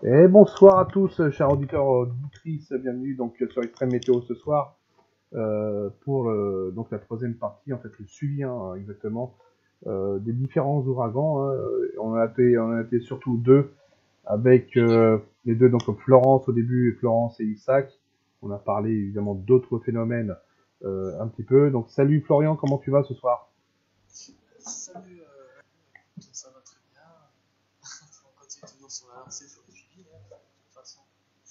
Et bonsoir à tous, chers auditeurs auditrices, bienvenue donc sur Extrême Météo ce soir pour donc la troisième partie, en fait le suivi exactement des différents ouragans. On a été surtout deux avec les deux, donc Florence au début, Florence et Isaac. On a parlé évidemment d'autres phénomènes un petit peu. Donc salut Florian, comment tu vas ce soir? Salut, écoute, ça va très bien. On continue toujours sur la lancée sur le suivi, hein. De toute façon,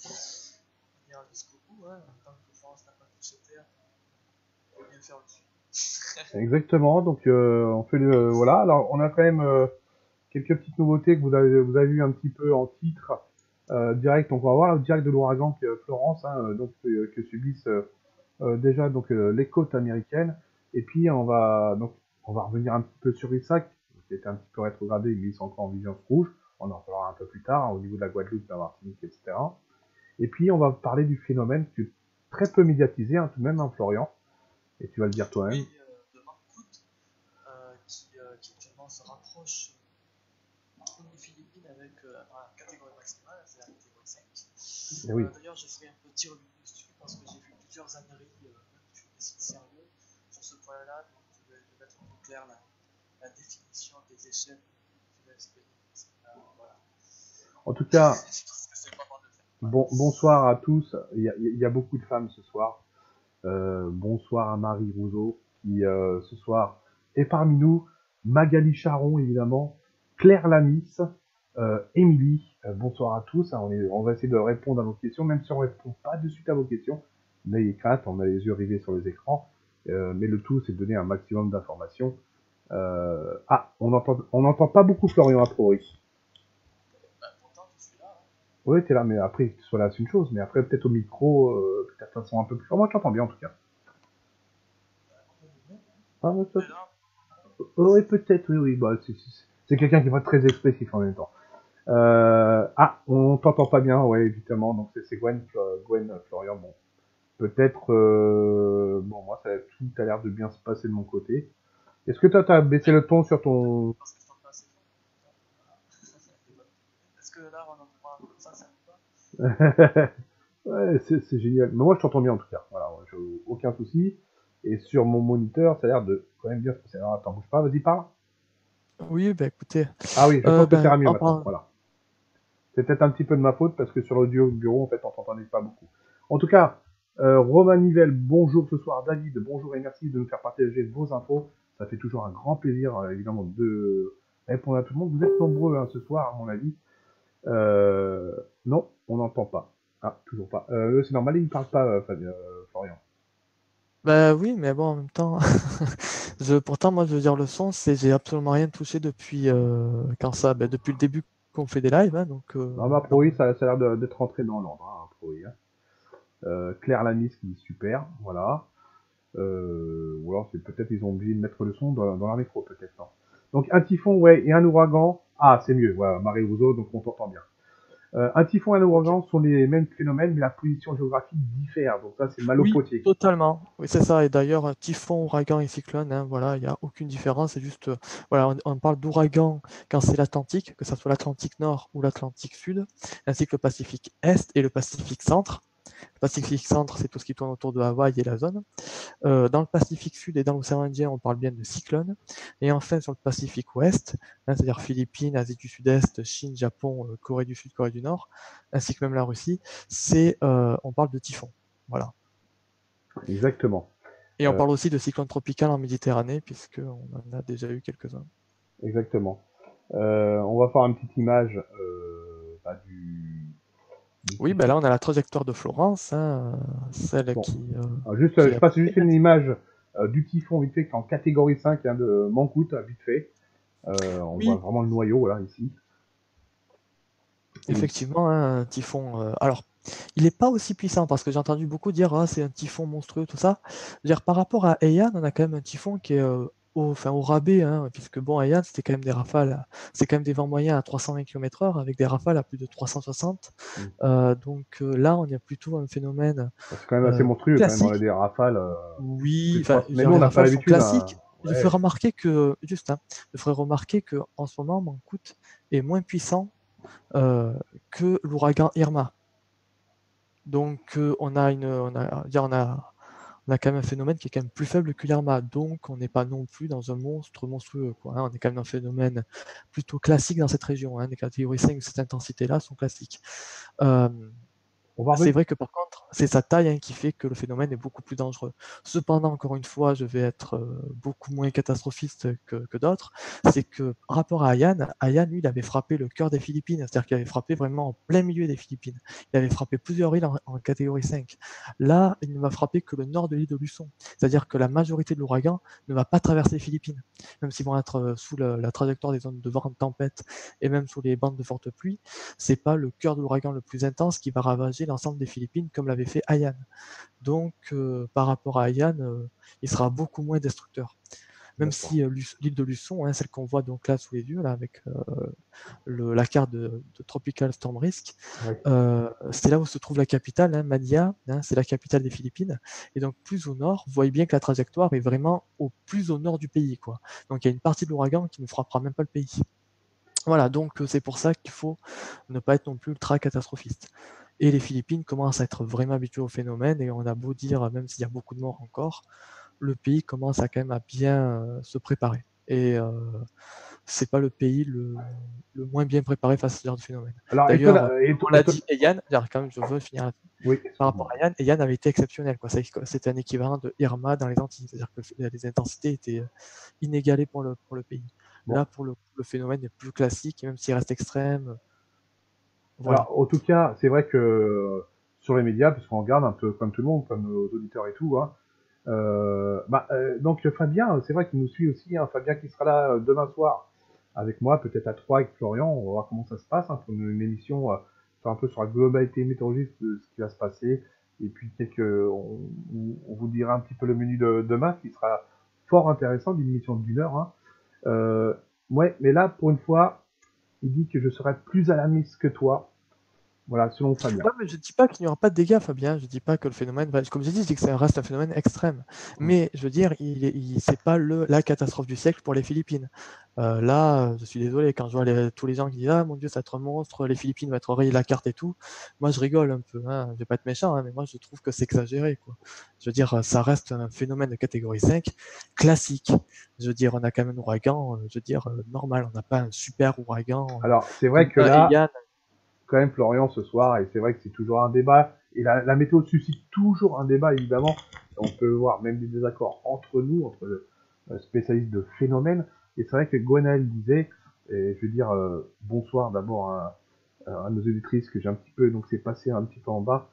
on ira jusqu'au bout, hein. Tant que France n'a pas touché terre, on peut bien faire le suivi. Exactement, donc on fait le voilà. Alors on a quand même quelques petites nouveautés que vous avez vu un petit peu en titre direct. Donc on va voir le direct de l'ouragan que Florence, que subissent déjà les côtes américaines. Et puis on va revenir un petit peu sur Isaac, qui était un petit peu rétrogradé, mais ils sont encore en vigilance rouge. On en parlera un peu plus tard au niveau de la Guadeloupe, de la Martinique, etc. Et puis on va parler du phénomène qui est très peu médiatisé, tout de même, Florian. Et tu vas le dire toi-même. Oui, de Mankout, qui actuellement se rapproche des Philippines avec la catégorie maximale, c'est la catégorie 5. Et oui. D'ailleurs, je ferai un petit review dessus parce que j'ai vu plusieurs âneries, même sur des sites sérieux, sur ce point-là, donc je vais mettre en clair la définition des échelles que je vais expliquer. Voilà. En tout cas, Je pense que c'est pas mal de faire. bonsoir à tous. Il y a beaucoup de femmes ce soir. Bonsoir à Marie Rousseau, qui ce soir est parmi nous. Magali Charon, évidemment. Claire Lamis. Émilie. Bonsoir à tous. On va essayer de répondre à vos questions, même si on ne répond pas de suite à vos questions. N'ayez crainte, on a les yeux rivés sur les écrans. Mais le tout, c'est de donner un maximum d'informations. On n'entend pas beaucoup Florian a priori. Pourtant, je suis là. Hein. Oui, t'es là, mais après, que tu sois là, c'est une chose. Mais après, peut-être au micro, peut-être façon un peu plus fort. Moi, je t'entends bien, en tout cas. Ah, ouais, Là, oui, peut-être, oui, oui. Bah, c'est quelqu'un qui va être très expressif en même temps. On t'entend pas bien, ouais, évidemment. Donc, c'est Gwen, Florian. Bon, peut-être. Bon, moi, tout a l'air de bien se passer de mon côté. Est-ce que toi, t'as baissé le ton sur ton. parce que je t'entends assez fort. Est-ce que là, on entend comme ça me va? Ouais, c'est génial. Mais moi, je t'entends bien en tout cas. Voilà, j'ai aucun souci. Et sur mon moniteur, ça a l'air de quand même bien se passer. Alors, attends, bouge pas, vas-y, parle. Oui, bah écoutez, Ah oui, je pense que ça ira mieux en maintenant. parlant. Voilà. C'est peut-être un petit peu de ma faute parce que sur l'audio bureau, en fait, on t'entendait pas beaucoup. En tout cas, Romain Nivelle, bonjour ce soir. David, bonjour et merci de nous faire partager vos infos. Ça fait toujours un grand plaisir, évidemment, de répondre à tout le monde. Vous êtes nombreux ce soir, à mon avis. Non, on n'entend pas. Ah, toujours pas. C'est normal, il ne parle pas, Florian. Bah oui, mais bon, en même temps, pourtant, moi, je veux dire, le son, j'ai absolument rien touché depuis depuis le début qu'on fait des lives, hein, donc Non, mais a non. priori, ça a l'air d'être rentré dans l'ordre, a priori. Claire Lamis qui dit super, voilà. Ou alors c'est peut-être ils ont oublié de mettre le son dans leur micro, peut-être. Non. Donc un typhon, ouais, et un ouragan. Ah, c'est mieux, voilà, Marie Rousseau, donc on t'entend bien. Un typhon et un Ok. ouragan sont les mêmes phénomènes, mais la position géographique diffère. Donc ça, c'est Oui, Malopotier. totalement. Oui, c'est ça. Et d'ailleurs, typhon, ouragan et cyclone, hein, voilà, il n'y a aucune différence. C'est juste, voilà, on parle d'ouragan quand c'est l'Atlantique, que ce soit l'Atlantique Nord ou l'Atlantique Sud, ainsi que le Pacifique Est et le Pacifique Centre. Le Pacifique Centre, c'est tout ce qui tourne autour de Hawaï et la zone. Dans le Pacifique Sud et dans l'océan Indien, on parle bien de cyclone. Et enfin, sur le Pacifique Ouest, hein, c'est-à-dire Philippines, Asie du Sud-Est, Chine, Japon, Corée du Sud, Corée du Nord, ainsi que même la Russie, on parle de typhon. Voilà. Exactement. Et on Euh, parle aussi de cyclone tropical en Méditerranée, puisqu'on en a déjà eu quelques-uns. exactement. On va faire une petite image du Oui, ben typhon. là, on a la trajectoire de Florence, hein, celle Bon, alors qui je est passe juste une médiatisée. image du typhon vite fait qui est en catégorie 5 de Mankout, vite fait. On voit Oui, vraiment le noyau là ici. Et effectivement, hein, un typhon. Alors, il n'est pas aussi puissant parce que j'ai entendu beaucoup dire ah, c'est un typhon monstrueux, tout ça. Je veux dire, par rapport à Haiyan, on a quand même un typhon qui est au rabais, hein, puisque bon, Haiyan, c'était quand même des rafales, c'est quand même des vents moyens à 320 km/h avec des rafales à plus de 360. Là, on est plutôt un phénomène c'est quand même assez monstrueux quand même. On a classique. des rafales plus Oui, de enfin, 3. je veux Mais dire, nous on les n'a pas rafales sont l'habitude. classiques. Je ferai Ouais, remarquer que, juste, hein, je ferai remarquer que en ce moment, Mankout est moins puissant euh, que l'ouragan Irma. Donc on a quand même un phénomène qui est quand même plus faible que l'Irma, donc on n'est pas non plus dans un monstre monstrueux, quoi, hein. On est quand même dans un phénomène plutôt classique dans cette région, hein. Les catégories 5 de cette intensité-là sont classiques. Euh, On va c'est revenir. vrai que par contre, c'est sa taille, hein, qui fait que le phénomène est beaucoup plus dangereux. Cependant, encore une fois, je vais être beaucoup moins catastrophiste que d'autres. C'est que par rapport à Haiyan, lui, il avait frappé le cœur des Philippines, c'est-à-dire qu'il avait frappé vraiment en plein milieu des Philippines. Il avait frappé plusieurs îles en catégorie 5. Là, il ne va frapper que le nord de l'île de Luçon, c'est-à-dire que la majorité de l'ouragan ne va pas traverser les Philippines, même s'ils vont être sous la trajectoire des zones de vent de tempête et même sous les bandes de forte pluie. C'est pas le cœur de l'ouragan le plus intense qui va ravager l'ensemble des Philippines comme l'avait fait Haiyan. Donc, par rapport à Haiyan, il sera beaucoup moins destructeur. Même D'accord. si l'île de Luçon, hein, celle qu'on voit donc là sous les yeux, là, avec la carte de Tropical Storm Risk, Ouais. c'est là où se trouve la capitale, hein, Manila, hein, c'est la capitale des Philippines. Et donc, plus au nord, vous voyez bien que la trajectoire est vraiment plus au nord du pays, quoi. Donc, il y a une partie de l'ouragan qui ne frappera même pas le pays. Voilà, donc c'est pour ça qu'il faut ne pas être non plus ultra catastrophiste. Et les Philippines commencent à être vraiment habituées au phénomène, et on a beau dire, même s'il y a beaucoup de morts encore, le pays commence à quand même à bien se préparer. Et c'est pas le pays le moins bien préparé face à ce genre de phénomène. Alors, D'ailleurs, on l'a dit, Haiyan, quand même, je veux finir là-dessus. oui, Par rapport excuse-moi. à Haiyan, Haiyan avait été exceptionnel, quoi. C'était un équivalent de Irma dans les Antilles, c'est-à-dire que les intensités étaient inégalées pour le pays. Bon. Là, pour le phénomène est plus classique, même s'il reste extrême. Voilà. Alors, en tout cas, c'est vrai que sur les médias, parce qu'on regarde un peu comme tout le monde, comme nos auditeurs et tout, hein, donc Fabien, c'est vrai qu'il nous suit aussi, hein, Fabien qui sera là demain soir avec moi, peut-être à 3 avec Florian, on va voir comment ça se passe, hein, pour une émission faire un peu sur la globalité météorologique de ce qui va se passer, et puis on vous dira un petit peu le menu de demain, qui sera fort intéressant, d'une émission d'une heure. Hein. Euh, ouais, mais là, pour une fois, il dit que je serai plus alarmiste que toi, voilà, selon Fabien. Ouais, mais je dis pas qu'il n'y aura pas de dégâts, Fabien. Je dis pas que le phénomène comme j'ai dit, je dis que ça reste un phénomène extrême. Mm. Mais je veux dire, c'est pas la catastrophe du siècle pour les Philippines. Là, je suis désolé, quand je vois tous les gens qui disent ah mon Dieu, ça va être un monstre, les Philippines vont être rayées de la carte et tout. Moi, je rigole un peu, hein. Je vais pas être méchant, hein, mais moi, je trouve que c'est exagéré, quoi. Je veux dire, ça reste un phénomène de catégorie 5 classique. Je veux dire, on a quand même un ouragan, je veux dire, normal. On n'a pas un super ouragan Alors, c'est vrai comme que un là, Haiyan. quand même, Florian, ce soir, et c'est vrai que c'est toujours un débat, et la météo suscite toujours un débat, évidemment. On peut voir même des désaccords entre nous, entre spécialistes de phénomènes, et c'est vrai que Gwenaël disait, et je veux dire bonsoir d'abord à nos auditrices que j'ai un petit peu, donc c'est passé un petit peu en bas,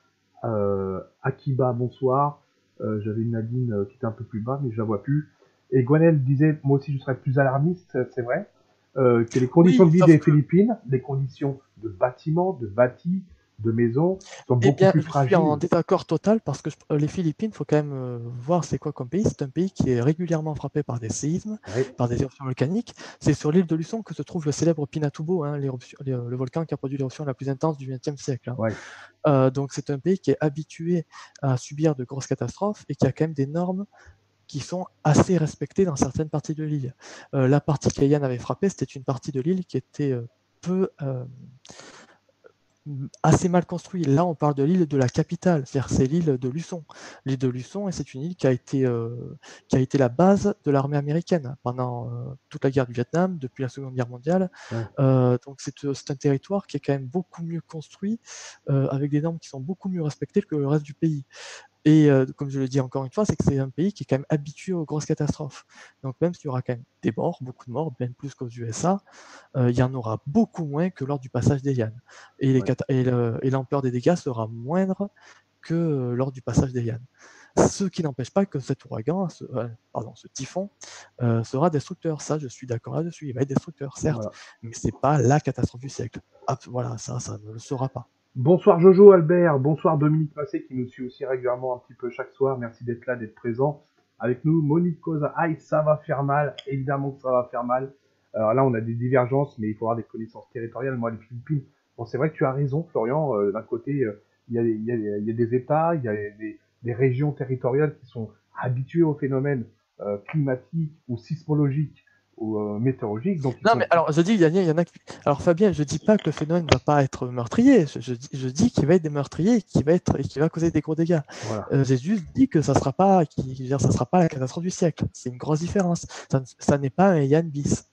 Akiba, bonsoir, j'avais une Nadine qui était un peu plus bas, mais je la vois plus, et Gwenaël disait, moi aussi je serais plus alarmiste, c'est vrai, que les conditions de Oui, vie sauf des que Philippines, les conditions de bâtiments, de bâtis, de maisons, sont eh beaucoup bien, plus je suis en fragiles. désaccord total parce que les Philippines, il faut quand même voir c'est quoi comme pays. C'est un pays qui est régulièrement frappé par des séismes, Ouais, par des éruptions volcaniques. C'est sur l'île de Luçon que se trouve le célèbre Pinatubo, hein, le volcan qui a produit l'éruption la plus intense du XXe siècle, hein. ouais, Donc c'est un pays qui est habitué à subir de grosses catastrophes et qui a quand même des normes qui sont assez respectées dans certaines parties de l'île. La partie qu'Ayan avait frappée, c'était une partie de l'île qui était peu assez mal construit. Là, on parle de l'île de la capitale, c'est-à-dire c'est l'île de Luçon. L'île de Luçon, et c'est une île qui a été la base de l'armée américaine pendant toute la guerre du Vietnam, depuis la Seconde Guerre mondiale. ouais. Donc c'est un territoire qui est quand même beaucoup mieux construit, avec des normes qui sont beaucoup mieux respectées que le reste du pays. Et comme je le dis encore une fois, c'est que c'est un pays qui est quand même habitué aux grosses catastrophes. Donc même s'il y aura quand même des morts, beaucoup de morts, bien plus qu'aux USA, il y en aura beaucoup moins que lors du passage des Yann. Ouais. Et l'ampleur des dégâts sera moindre que lors du passage des Yann. Ce qui n'empêche pas que cet ouragan, ce typhon, sera destructeur. Ça, je suis d'accord là-dessus. Il va être destructeur, certes, Voilà. mais c'est pas la catastrophe du siècle. Voilà, ça ne le sera pas. Bonsoir Jojo Albert, bonsoir Dominique Massé qui nous suit aussi régulièrement un petit peu chaque soir. Merci d'être là, d'être présent avec nous. Monique Cosa, aïe, ça va faire mal. Évidemment que ça va faire mal. Alors là, on a des divergences, mais il faut avoir des connaissances territoriales. Moi, les Philippines, bon, c'est vrai que tu as raison, Florian. D'un côté, il y a des États, il y a des régions territoriales qui sont habituées aux phénomènes climatiques ou sismologiques météorologiques. Donc, Non, mais alors, je dis, il y en a qui... Alors, Fabien, je dis pas que le phénomène ne va pas être meurtrier. Je dis qu'il va être des meurtriers et qu'il va causer des gros dégâts. voilà. J'ai juste dit que ça sera pas, ça sera pas la catastrophe du siècle. C'est une grosse différence. Ça n'est pas un Yann bis.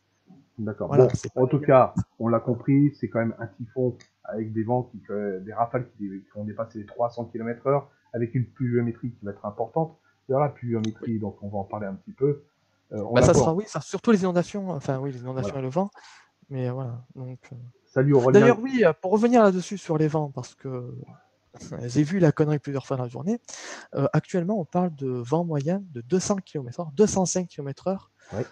D'accord. Voilà, Bon, en tout cas, on l'a compris, c'est quand même un typhon avec des vents, des rafales qui vont dépasser les 300 km/h, avec une pluviométrie qui va être importante. D'ailleurs, la pluviométrie, oui. Donc on va en parler un petit peu. Ça sera, oui, ça, surtout les inondations, enfin oui, les inondations voilà. et le vent. Mais voilà. Donc, Salut Aurélien. D'ailleurs, oui, pour revenir là-dessus sur les vents, parce que j'ai vu la connerie plusieurs fois dans la journée. Actuellement, on parle de vent moyen de 200 km/h, 205 km/h. Oui.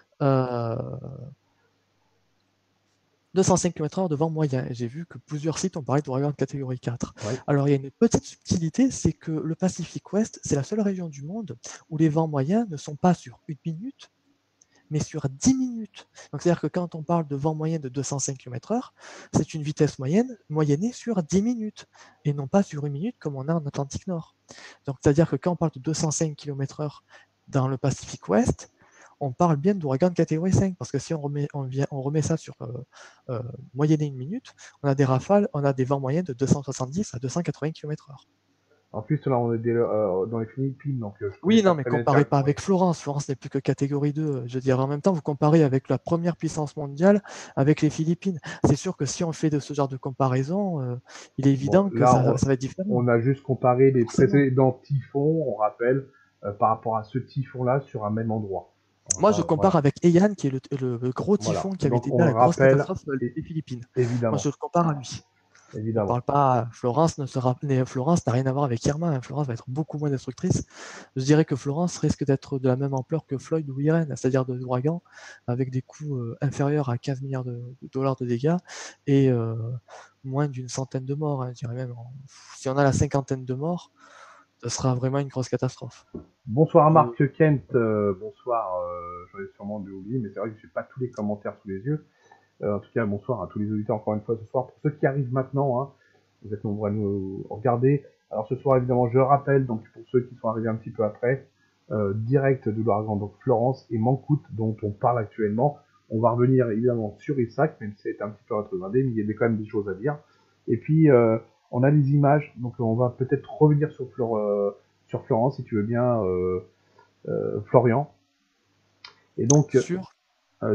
205 km/h de vent moyen. Et j'ai vu que plusieurs sites ont parlé d'ouragan de catégorie 4. Oui. Alors, il y a une petite subtilité, c'est que le Pacifique Ouest, c'est la seule région du monde où les vents moyens ne sont pas sur 1 minute, mais sur 10 minutes. Donc, c'est-à-dire que quand on parle de vent moyen de 205 km/h, c'est une vitesse moyennée sur 10 minutes, et non pas sur 1 minute comme on a en Atlantique Nord. Donc, c'est-à-dire que quand on parle de 205 km/h dans le Pacifique Ouest, on parle bien d'ouragan de catégorie 5, parce que si on remet ça sur moyennée 1 minute, on a des rafales, on a des vents moyens de 270 à 280 km/h. En plus, là, on est dans les Philippines, donc oui, non, mais comparez pas avec Florence. Florence n'est plus que catégorie 2. Je veux dire, en même temps, vous comparez avec la première puissance mondiale, avec les Philippines. C'est sûr que si on fait de ce genre de comparaison, il est évident que ça va être différent. On a juste comparé les précédents typhons, on rappelle, par rapport à ce typhon-là sur un même endroit. Moi, je compare avec Haiyan, qui est le gros typhon qui avait été la grosse catastrophe des Philippines. Évidemment. Moi, je le compare à lui. Évidemment. On parle pas. Florence n'a rien à voir avec Irma. Florence va être beaucoup moins destructrice. Je dirais que Florence risque d'être de la même ampleur que Floyd ou Irene, c'est-à-dire de l'ouragan, avec des coûts inférieurs à 15 milliards de dollars de dégâts et moins d'une centaine de morts. Hein, je dirais même. Si on a la cinquantaine de morts, ce sera vraiment une grosse catastrophe. Bonsoir à Marc Kent. Bonsoir. J'en ai sûrement oublié, mais c'est vrai que j'ai pas tous les commentaires sous les yeux. En tout cas, bonsoir à tous les auditeurs encore une fois ce soir. Pour ceux qui arrivent maintenant, hein, vous êtes nombreux à nous regarder. Alors ce soir, évidemment, je rappelle, donc pour ceux qui sont arrivés un petit peu après, direct de l'ouragan, donc Florence et Mankout, dont on parle actuellement. On va revenir évidemment sur Isaac, même si c'est un petit peu rétrogradé, mais il y a quand même des choses à dire. Et puis, on a les images, donc on va peut-être revenir sur Florence, si tu veux bien, Florian. Et donc,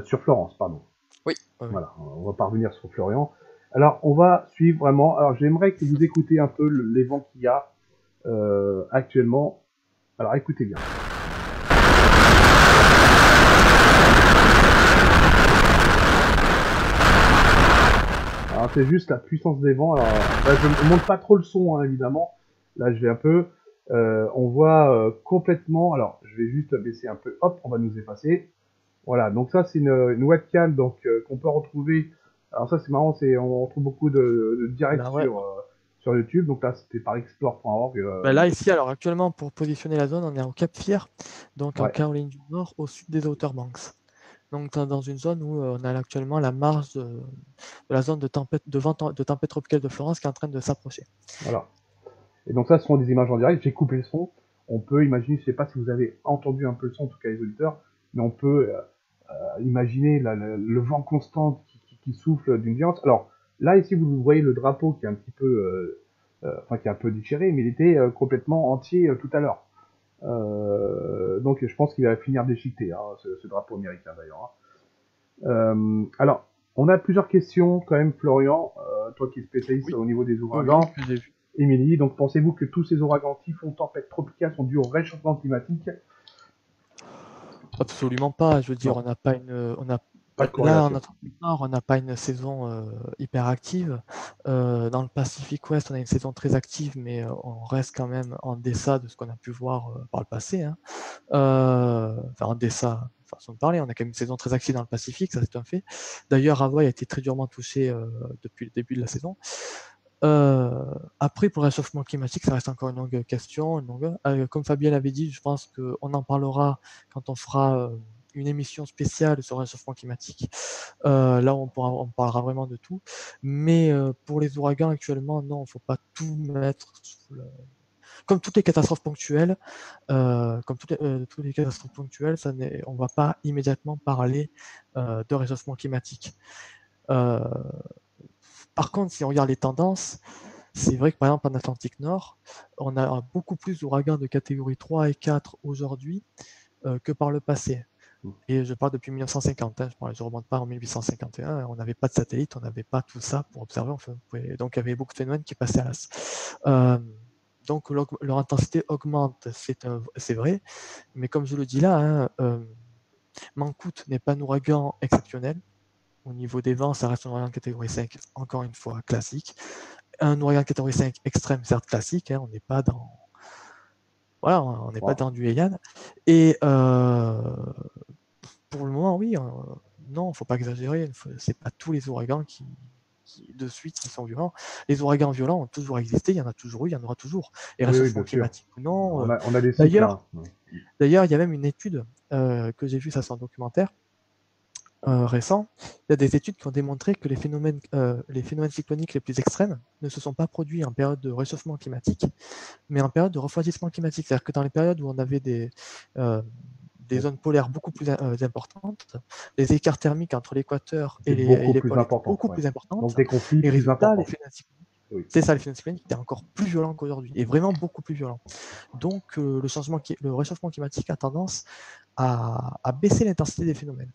sur Florence, pardon. Oui. Voilà, on va pas revenir sur Florian. Alors, on va suivre vraiment. Alors, j'aimerais que vous écoutez un peu les vents qu'il y a actuellement. Alors, écoutez bien. Alors, c'est juste la puissance des vents. Alors, là, je ne monte pas trop le son, hein, évidemment. Là, je vais un peu. On voit complètement. Alors, je vais juste baisser un peu. Hop, on va nous effacer. Voilà, donc ça, c'est une webcam donc qu'on peut retrouver. Alors ça, c'est marrant, on retrouve beaucoup de directs sur YouTube. Donc là, c'était par explore.org. Là, ici, alors actuellement, pour positionner la zone, on est au Cap Fear, donc en Caroline du Nord, au sud des Outer Banks. Donc dans une zone où on a actuellement la marge de la zone de tempête tropicale de Florence qui est en train de s'approcher. Voilà. Et donc ça, ce sont des images en direct. J'ai coupé le son. On peut imaginer, je ne sais pas si vous avez entendu un peu le son, en tout cas les auditeurs, mais on peut imaginer le vent constant qui souffle d'une violence. Alors là, ici, vous voyez le drapeau qui est un petit peu, qui est un peu déchiré, mais il était complètement entier tout à l'heure. Donc je pense qu'il va finir déchiqueté, hein, ce drapeau américain d'ailleurs. Hein. Alors, on a plusieurs questions quand même, Florian, toi qui es spécialiste au niveau des ouragans. Oui, Émilie, donc pensez-vous que tous ces ouragans, typhons, tempêtes tropicales sont dus au réchauffement climatique? Absolument pas. Je veux dire, on n'a pas une, là en Atlantique Nord, on n'a pas une saison hyper active. Dans le Pacifique Ouest, on a une saison très active, mais on reste quand même en deçà de ce qu'on a pu voir par le passé. Hein. Enfin, en deçà, façon de parler. On a quand même une saison très active dans le Pacifique, ça c'est un fait. D'ailleurs, Hawaï a été très durement touché depuis le début de la saison. Après, pour le réchauffement climatique, ça reste encore une longue question. Comme Fabien l'avait dit, je pense qu'on en parlera quand on fera une émission spéciale sur le réchauffement climatique. Là, on parlera vraiment de tout. Mais pour les ouragans, actuellement, non, il ne faut pas tout mettre sous le... comme toutes les catastrophes ponctuelles, toutes les catastrophes ponctuelles, on ne va pas immédiatement parler de réchauffement climatique. Par contre, si on regarde les tendances, c'est vrai que par exemple en Atlantique Nord, on a beaucoup plus d'ouragans de catégorie 3 et 4 aujourd'hui que par le passé. Et je parle depuis 1950, je ne remonte pas en 1851, on n'avait pas de satellite, on n'avait pas tout ça pour observer, donc il y avait beaucoup de phénomènes qui passaient à l'as. Donc leur intensité augmente, c'est vrai, mais comme je le dis là, Mankout n'est pas un ouragan exceptionnel. Au niveau des vents, ça reste un ouragan catégorie 5, encore une fois, classique. Un ouragan catégorie 5 extrême, certes classique, on n'est pas dans... Voilà, on n'est pas dans du Haiyan. Et pour le moment, oui, non, il ne faut pas exagérer. C'est pas tous les ouragans qui de suite qui sont violents. Les ouragans violents ont toujours existé, il y en a toujours eu, il y en aura toujours. Et réchauffement climatique ou non. On a des cycles. D'ailleurs, il y a même une étude que j'ai vue, ça c'est un documentaire récent. Il y a des études qui ont démontré que les phénomènes cycloniques les plus extrêmes ne se sont pas produits en période de réchauffement climatique, mais en période de refroidissement climatique. C'est-à-dire que dans les périodes où on avait des zones polaires beaucoup plus importantes, les écarts thermiques entre l'équateur et les pôles étaient beaucoup plus importants. Donc des conflits et plus résultat, importants. C'est ça, les phénomènes cycloniques étaient encore plus violents qu'aujourd'hui, et vraiment beaucoup plus violents. Donc le réchauffement climatique a tendance à baisser l'intensité des phénomènes.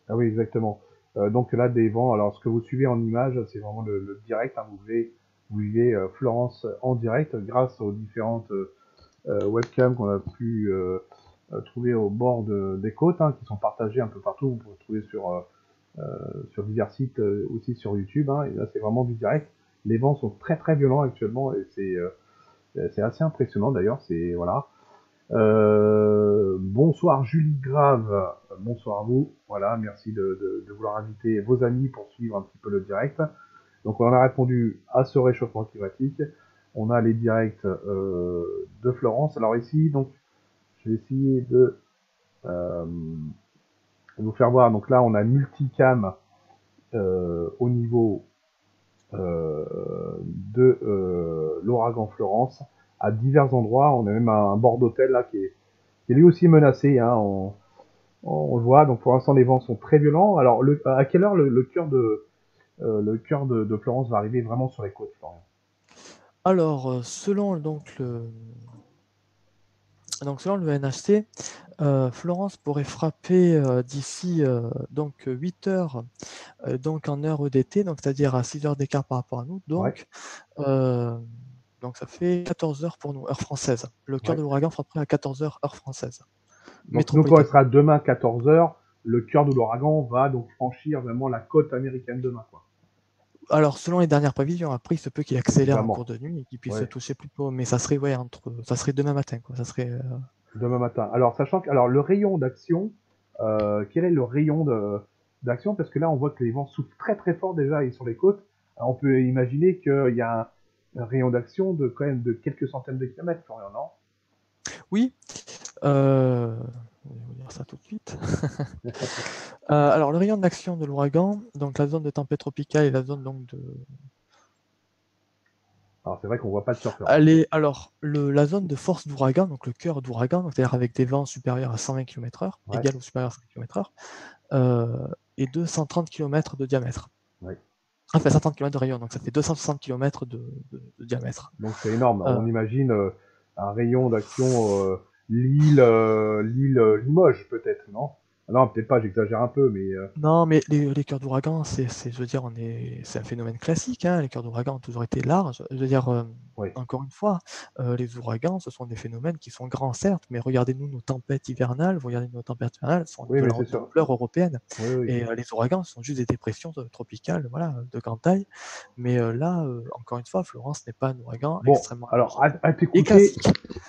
Ah oui, exactement. Donc là, des vents, alors ce que vous suivez en image, c'est vraiment le direct. Vous vivez Florence en direct grâce aux différentes webcams qu'on a pu trouver au bord des côtes, qui sont partagées un peu partout. Vous pouvez trouver sur divers sites, aussi sur YouTube. Et là, c'est vraiment du direct. Les vents sont très très violents actuellement et c'est assez impressionnant d'ailleurs. Voilà. Bonsoir Julie Grave, bonsoir à vous. Voilà, merci de vouloir inviter vos amis pour suivre un petit peu le direct. Donc on a répondu à ce réchauffement climatique. On a les directs de Florence. Alors ici, donc, je vais essayer de vous faire voir. Donc là, on a multicam au niveau de l'ouragan Florence à divers endroits. On a même un bord d'hôtel là qui est lui aussi menacé. On le voit. Donc pour l'instant, les vents sont très violents. Alors à quelle heure le cœur de Florence va arriver vraiment sur les côtes, Florian? Alors, selon le NHC, Florence pourrait frapper d'ici donc 8 heures, donc en heure d'été, donc c'est-à-dire à 6 heures d'écart par rapport à nous. Donc, donc ça fait 14 heures pour nous, heure française. Le cœur de l'ouragan frapperait à 14 heures, heure française. Donc nous, quand il sera demain 14 heures, le cœur de l'ouragan va donc franchir vraiment la côte américaine demain, quoi. Alors, selon les dernières prévisions, après, il se peut qu'il accélère en cours de nuit et qu'il puisse se toucher plus tôt, mais ça serait ça serait demain matin, quoi. Ça serait demain matin. Alors, sachant que le rayon d'action, quel est le rayon d'action? Parce que là, on voit que les vents soufflent très très fort déjà sur les côtes. Alors, on peut imaginer qu'il y a un rayon d'action de quand même de quelques centaines de kilomètres, Florian, non? Oui. Je vais vous dire ça tout de suite. Alors, le rayon d'action de l'ouragan, donc la zone de tempête tropicale et la zone donc de... Alors, c'est vrai qu'on voit pas de surfeur. Alors, la zone de force d'ouragan, donc le cœur d'ouragan, c'est-à-dire avec des vents supérieurs à 120 km/h, égal ou supérieur à 100 km/h, est de 130 km de diamètre. Enfin, 130 km de rayon, donc ça fait 260 km de diamètre. Donc c'est énorme. On imagine un rayon d'action Limoges, peut-être, non? Non, peut-être pas, j'exagère un peu, mais... Non, mais les cœurs d'ouragan, je veux dire, c'est un phénomène classique. Les cœurs d'ouragan ont toujours été larges. Je veux dire, encore une fois, les ouragans, ce sont des phénomènes qui sont grands, certes, mais regardez-nous nos tempêtes hivernales. Vous regardez nos tempêtes hivernales, elles sont de l'ampleur européenne. Et les ouragans sont juste des dépressions tropicales, voilà, de grande taille. Mais là, encore une fois, Florence n'est pas un ouragan extrêmement alors, à t'écouter,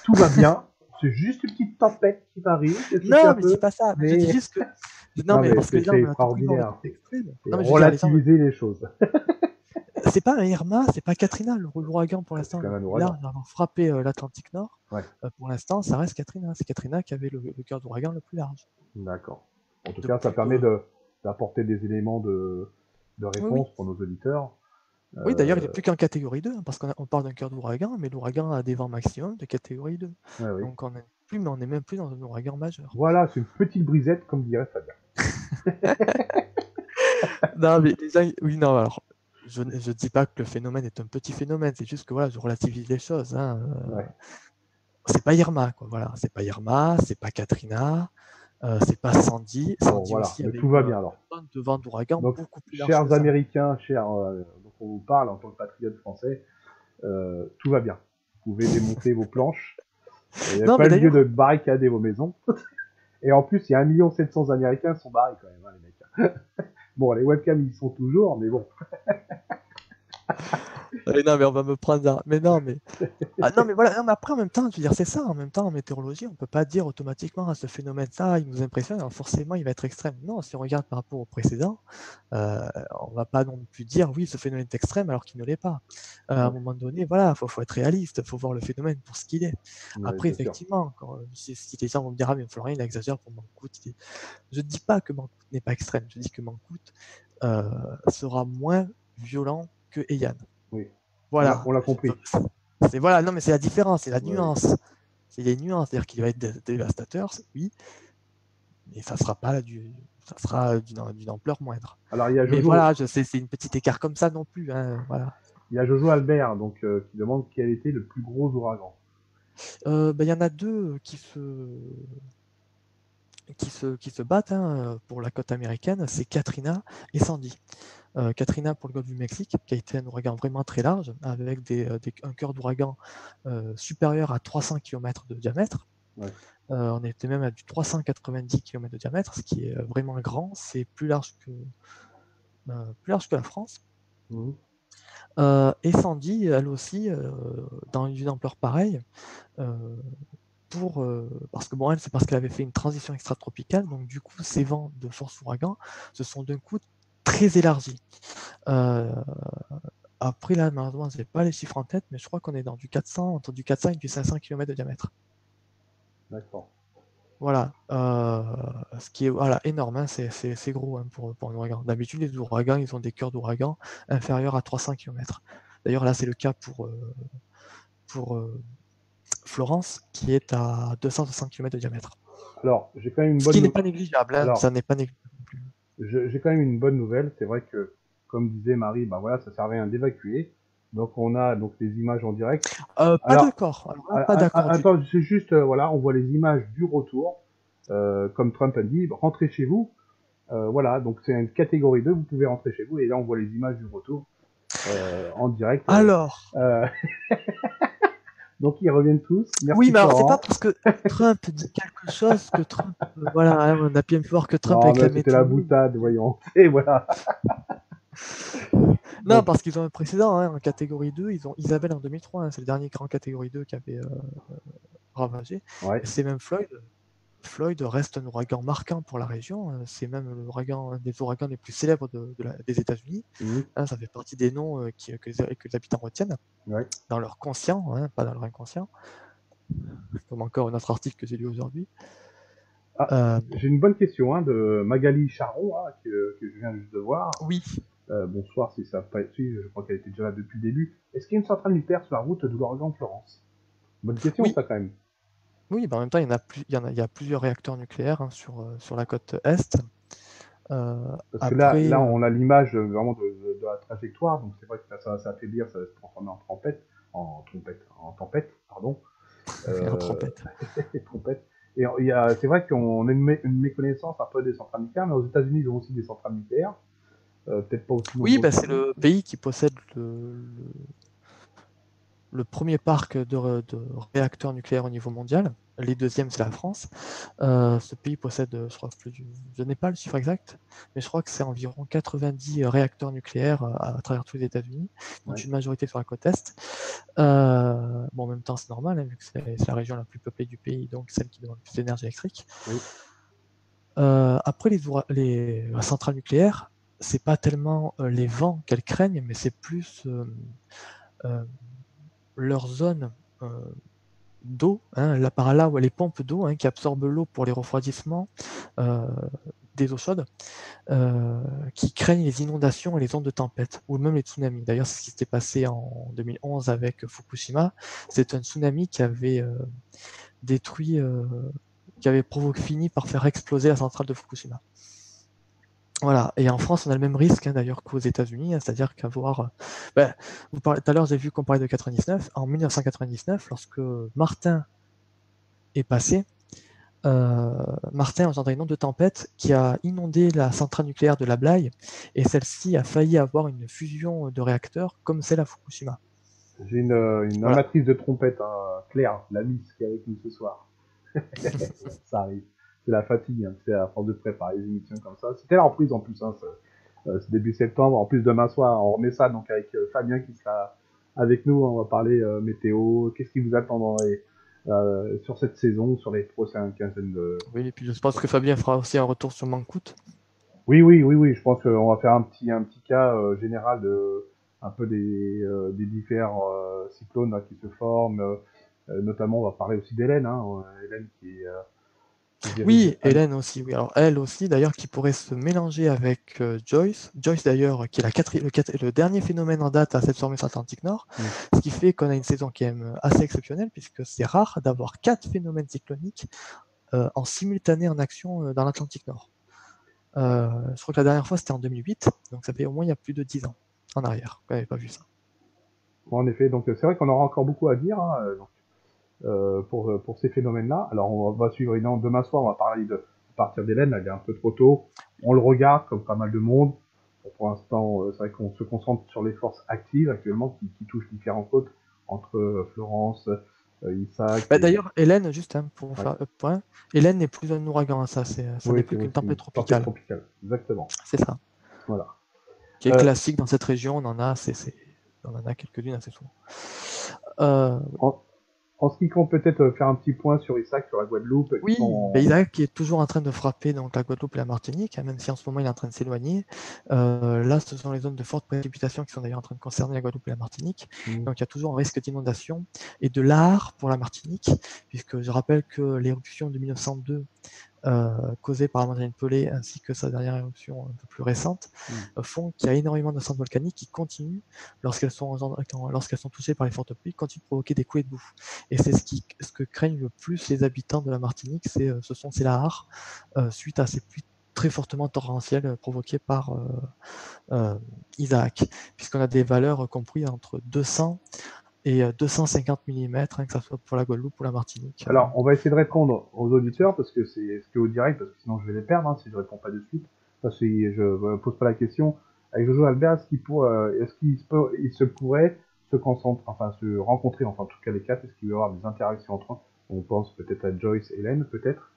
tout va bien. C'est juste une petite tempête qui m'arrive. Non, mais c'est pas ça. Je dis juste que... Non, mais parce que c'est extraordinaire. Relativiser les choses. C'est pas un Irma, c'est pas Katrina, l'ouragan pour l'instant. Là, on a frappé l'Atlantique Nord. Pour l'instant, ça reste Katrina. C'est Katrina qui avait le cœur d'ouragan le plus large. D'accord. En tout cas, ça permet d'apporter des éléments de réponse pour nos auditeurs. Oui, d'ailleurs, il n'est plus qu'en catégorie 2, hein, parce qu'on parle d'un cœur d'ouragan, mais l'ouragan a des vents maximum de catégorie 2. Ouais, oui. Donc on n'est même plus dans un ouragan majeur. Voilà, c'est une petite brisette, comme dirait Fabien. Non, mais les gens, oui, non, alors, je ne dis pas que le phénomène est un petit phénomène, c'est juste que voilà, je relativise les choses. Hein. Ouais. C'est pas Irma, quoi, voilà. C'est pas Irma, c'est pas Katrina, c'est pas Sandy. Bon, Sandy voilà, aussi mais avait tout va bien alors. un de vent d'ouragan Donc, beaucoup plus large que chers ça. Américains, donc on vous parle en tant que patriote français, tout va bien. Vous pouvez démonter vos planches. Il n'y a Non, pas mais lieu de d'ailleurs, barricader vos maisons. Et en plus, il y a 1 700 000 Américains qui sont barrés quand même, hein, les mecs. Bon, les webcams, ils y sont toujours, mais bon. non, mais on va me prendre. Mais non, mais. Ah non, mais voilà, non, mais après, en même temps, je veux dire, c'est ça, en même temps, en météorologie, on ne peut pas dire automatiquement, ce phénomène-là, il nous impressionne, alors forcément, il va être extrême. Non, si on regarde par rapport au précédent, on ne va pas non plus dire, oui, ce phénomène est extrême alors qu'il ne l'est pas. À un Ouais, moment donné, voilà, faut être réaliste, il faut voir le phénomène pour ce qu'il est. ouais, Après, bien sûr. effectivement, si les gens vont me dire, ah, mais Florian, il exagère pour Mankout, je ne dis pas que Mankout n'est pas extrême, je dis que Mankout sera moins violent que Eyan. Oui. Voilà. On l'a compris. Voilà, non, mais c'est la différence, c'est la Ouais, oui. nuance. C'est les nuances, c'est-à-dire qu'il va être dévastateur, oui, mais ça sera pas ça sera d'une ampleur moindre. Alors, il y a Mais Jojo, voilà, je sais, c'est une petite écart comme ça non plus, hein, voilà. il y a Jojo Albert, donc, qui demande quel était le plus gros ouragan. Il y en a deux qui se battent hein, pour la côte américaine, c'est Katrina et Sandy. Katrina pour le golfe du Mexique, qui a été un ouragan vraiment très large, avec un cœur d'ouragan supérieur à 300 km de diamètre. Ouais. On était même à du 390 km de diamètre, ce qui est vraiment grand, c'est plus large que la France. Mhm. Et Sandy, elle aussi, dans une ampleur pareille, parce que bon, elle, c'est parce qu'elle avait fait une transition extratropicale, donc du coup, ces vents de force ouragan se sont d'un coup très élargis. Euh, Après, là, malheureusement, je n'ai pas les chiffres en tête, mais je crois qu'on est dans du 400, entre du 400 et du 500 km de diamètre. D'accord. Voilà, ce qui est voilà, énorme, hein, c'est gros hein, pour un ouragan. D'habitude, les ouragans, ils ont des cœurs d'ouragan inférieurs à 300 km. D'ailleurs, là, c'est le cas pour Florence, qui est à 260 km de diamètre. Alors, j'ai quand même une Ce qui bonne n'est pas négligeable, hein, ça Alors, n'est pas négligeable non plus. j'ai quand même une bonne nouvelle. C'est vrai que, comme disait Marie, bah voilà, ça servait à rien d'évacuer. Donc, on a donc les images en direct. Pas Alors, d'accord. Alors là, pas d'accord du tout. attends, c'est juste, voilà, on voit les images du retour. Comme Trump a dit, rentrez chez vous. Voilà, donc c'est une catégorie 2, vous pouvez rentrer chez vous. Et là, on voit les images du retour en direct. Alors, Euh, donc, ils reviennent tous. oui, Merci mais alors c'est pas Florent. parce que Trump dit quelque chose que Trump, voilà, hein, on a bien pu voir que Trump Non, avec mais la c'était la météo. boutade, voyons. Et voilà. Non, Donc, parce qu'ils ont un précédent, hein, en catégorie 2, ils ont Isabelle en 2003, hein, c'est le dernier grand catégorie 2 qui avait ravagé. ouais. Et c'est même Floyd. Floyd reste un ouragan marquant pour la région. C'est même un des ouragans les plus célèbres des États-Unis. Mhm. Hein, ça fait partie des noms que les habitants retiennent Ouais. dans leur conscient, hein, pas dans leur inconscient, comme encore un autre article que j'ai lu aujourd'hui. Ah, Euh, j'ai une bonne question hein, de Magali Charon, hein, que je viens juste de voir. oui, Bonsoir, si ça n'a pas été, je crois qu'elle était déjà là depuis le début. Est-ce qu'il y a une centrale nucléaire sur la route de l'ouragan Florence? Bonne question, oui, ça, quand même. oui, en même temps, il y a plusieurs réacteurs nucléaires hein, sur la côte est. Parce que Après, là, on a l'image vraiment de la trajectoire, donc c'est vrai que ça va s'affaiblir, ça va se transformer en tempête, pardon. en Euh, trompette. trompette. Et c'est vrai qu'on a une méconnaissance un peu des centrales nucléaires, mais aux États-Unis, ils ont aussi des centrales nucléaires. Peut-être pas aussi Oui, nombreuses que c'est nous. le pays qui possède le premier parc de réacteurs nucléaires au niveau mondial. Les deuxièmes, c'est la France. Ce pays possède, je crois, je n'ai pas le chiffre exact, mais je crois que c'est environ 90 réacteurs nucléaires à travers tous les États-Unis, dont Ouais. une majorité sur la côte est. Bon, en même temps, c'est normal, hein, vu que c'est la région la plus peuplée du pays, donc celle qui demande le plus d'énergie électrique. Oui. Après, les centrales nucléaires, c'est pas tellement les vents qu'elles craignent, mais c'est plus euh, leur zone d'eau, hein, là par là où les pompes d'eau hein, qui absorbent l'eau pour les refroidissements, euh, des eaux chaudes qui craignent les inondations et les ondes de tempête, ou même les tsunamis. D'ailleurs, c'est ce qui s'était passé en 2011 avec Fukushima. C'est un tsunami qui avait détruit, qui avait fini par faire exploser la centrale de Fukushima. Voilà, et en France, on a le même risque d'ailleurs qu'aux États-Unis, c'est-à-dire qu'avoir. Tout à l'heure, j'ai vu qu'on parlait de 99. En 1999, lorsque Martin est passé, Martin a engendré une onde de tempête qui a inondé la centrale nucléaire de La Blaye, et celle-ci a failli avoir une fusion de réacteurs comme celle à Fukushima. J'ai une amatrice de trompette, Claire, la Miss, qui est avec nous ce soir. Ça arrive. C'est la fatigue, c'est à force de préparer les émissions comme ça. C'était la reprise en plus, c'est début septembre. En plus, demain soir, on remet ça donc avec Fabien qui sera avec nous. On va parler météo, qu'est-ce qui vous attend sur cette saison, sur les prochaines quinzaines de... Oui, et puis je pense que Fabien fera aussi un retour sur Mankout. Oui, je pense qu'on va faire un petit cas général un peu des différents cyclones là, qui se forment. Notamment, on va parler aussi d'Hélène, Hélène qui Oui, Hélène aussi, oui. Alors elle aussi, d'ailleurs, qui pourrait se mélanger avec Joyce. Joyce, d'ailleurs, qui est le dernier phénomène en date à cette formation Atlantique Nord, ce qui fait qu'on a une saison qui est assez exceptionnelle, puisque c'est rare d'avoir 4 phénomènes cycloniques en simultané en action dans l'Atlantique Nord. Je crois que la dernière fois, c'était en 2008, donc ça fait au moins il y a plus de 10 ans en arrière. On n'avait pas vu ça. Bon, en effet, donc c'est vrai qu'on aura encore beaucoup à dire pour ces phénomènes-là. Alors, on va suivre demain soir, on va parler à partir d'Hélène, elle est un peu trop tôt. On le regarde comme pas mal de monde. Pour l'instant, c'est vrai qu'on se concentre sur les forces actives actuellement qui touchent différentes côtes entre Florence, Isaac. D'ailleurs, Hélène, juste pour faire le point, Hélène n'est plus un ouragan, ça n'est plus qu'une tempête tropicale. Exactement. C'est ça. Voilà. Qui est classique dans cette région, on en a quelques-unes assez souvent. En ce qui compte peut-être faire un petit point sur Isaac, sur la Guadeloupe. Oui, Isaac qui est toujours en train de frapper donc la Guadeloupe et la Martinique, même si en ce moment il est en train de s'éloigner. Là, ce sont les zones de forte précipitation qui sont d'ailleurs en train de concerner la Guadeloupe et la Martinique. Donc il y a toujours un risque d'inondation et de lahar pour la Martinique, puisque je rappelle que l'éruption de 1902 causée par la montagne Pelée ainsi que sa dernière éruption un peu plus récente font qu'il y a énormément de cendres volcaniques qui continuent lorsqu'elles sont touchées par les fortes pluies, continuent de provoquer des coulées de boue. Et c'est ce que craignent le plus les habitants de la Martinique, ce sont ces lahars suite à ces pluies très fortement torrentielles provoquées par Isaac, puisqu'on a des valeurs comprises entre 200 et 250 mm, que ce soit pour la Guadeloupe ou la Martinique. Alors, on va essayer de répondre aux auditeurs, parce que c'est au direct, parce que sinon je vais les perdre si je réponds pas de suite. Parce que je pose pas la question. Avec Jojo Albert, est-ce qu'il se pourrait se rencontrer, en tout cas les quatre, est-ce qu'il va y avoir des interactions entre eux? On pense peut-être à Joyce, Hélène, peut-être,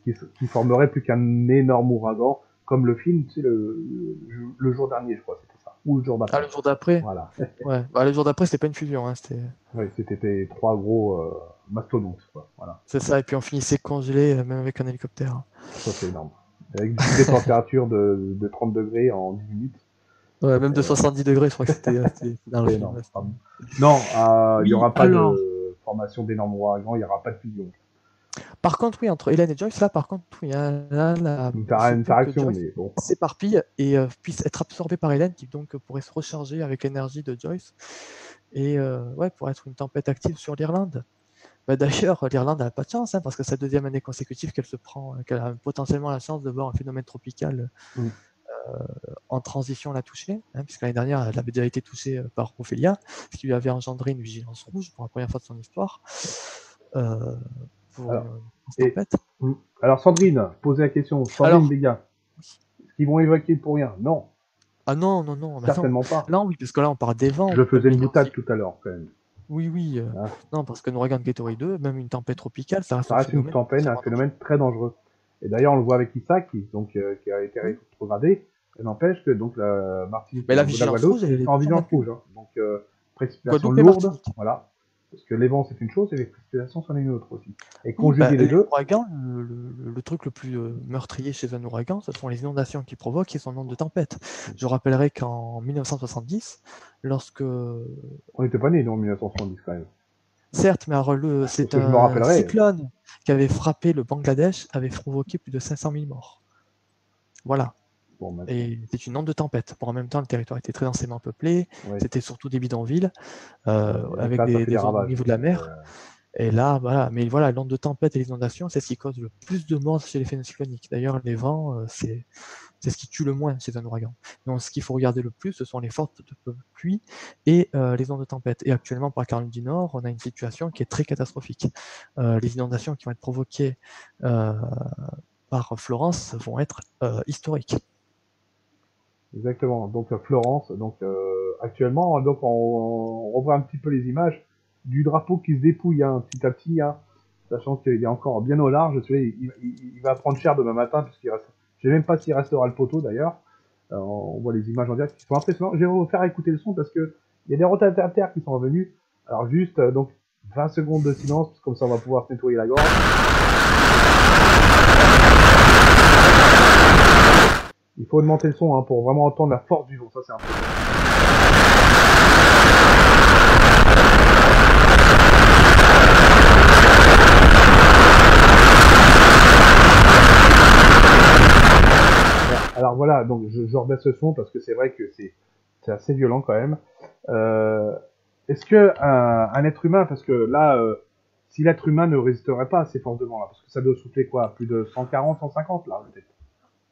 qui formerait plus qu'un énorme ouragan, comme le film, tu sais, le jour dernier, je crois, c'était ça. Ou le jour d'après. Ah, le jour d'après. Voilà. Ouais. Le jour d'après, c'était pas une fusion, c'était 3 gros mastodontes, quoi. Voilà. C'est ça, et puis on finissait congelé, même avec un hélicoptère. Ça, c'est énorme. Avec des températures de 30 degrés en 10 minutes. Ouais, même de 70 degrés, je crois que c'était dans le film. Non, il n'y aura pas de formation d'énormes ouragans, il n'y aura pas de fusion. Par contre, oui, entre Hélène et Joyce, là, par contre, oui, la interaction, mais bon. S'éparpille et puisse être absorbée par Hélène, qui donc pourrait se recharger avec l'énergie de Joyce, et pour être une tempête active sur l'Irlande. D'ailleurs, l'Irlande n'a pas de chance, parce que c'est la deuxième année consécutive qu'elle a potentiellement la chance de voir un phénomène tropical en transition la toucher, puisque l'année dernière, elle avait déjà été touchée par Ophélia, ce qui lui avait engendré une vigilance rouge pour la première fois de son histoire. Alors, Sandrine, posez la question. Sandrine, les gars, est-ce qu'ils vont évacuer pour rien? Non. Ah non. Certainement pas. Non, oui, parce que là, on parle des vents. Je faisais une boutade tout à l'heure, quand même. Oui. Non, parce que l'ouragan de Gatorade 2, même une tempête tropicale, ça reste une tempête, un phénomène très dangereux. Et d'ailleurs, on le voit avec Isaac, qui a été rétrogradé. Ça n'empêche que donc la Martinique, la vigilance rouge, elle est en vigilance rouge. Donc, précipitations lourdes, voilà. Parce que les vents, c'est une chose, et les précipitations, c'en est une autre aussi. Et conjuguer les deux. L'ouragan, le truc le plus meurtrier chez un ouragan, ce sont les inondations qu'il provoque et son nombre de tempêtes. Je rappellerai qu'en 1970, lorsque... On n'était pas nés, en 1970, quand même. Certes, mais alors, Parce c'est que je me un rappellerai. cyclone qui avait frappé le Bangladesh, avait provoqué plus de 500 000 morts. Voilà. Bon, maintenant. Et c'est une onde de tempête. Bon, en même temps, le territoire était très densément peuplé, Oui. c'était surtout des bidonvilles, Et donc avec là, ça fait des des zones au ravages. niveau de la mer. Et là, voilà. Mais voilà, l'onde de tempête et les inondations, c'est ce qui cause le plus de morts chez les phénomènes cycloniques. D'ailleurs, les vents, c'est ce qui tue le moins chez un ouragan. Donc, ce qu'il faut regarder le plus, ce sont les fortes pluies et les ondes de tempête. Et actuellement, pour la Caroline du Nord, on a une situation qui est très catastrophique. Les inondations qui vont être provoquées par Florence vont être historiques. Exactement. Donc Florence, donc actuellement, donc on revoit un petit peu les images du drapeau qui se dépouille hein, petit à petit, hein, sachant qu'il est encore bien au large. Celui-là, il va prendre cher demain matin puisqu'il reste. Je sais même pas s'il restera le poteau d'ailleurs. On voit les images en direct qui sont impressionnantes. Je vais vous faire écouter le son parce que il y a des rotateurs qui sont revenus. Alors juste donc 20 secondes de silence, comme ça on va pouvoir se nettoyer la gorge. Il faut augmenter le son hein, pour vraiment entendre la force du vent. Ça c'est important. Alors voilà, donc je rebaisse le son parce que c'est vrai que c'est assez violent quand même. Est-ce que un être humain, parce que là, si l'être humain ne résisterait pas à ces forces de vent là, parce que ça doit souffler quoi, plus de 140, 150 là peut-être.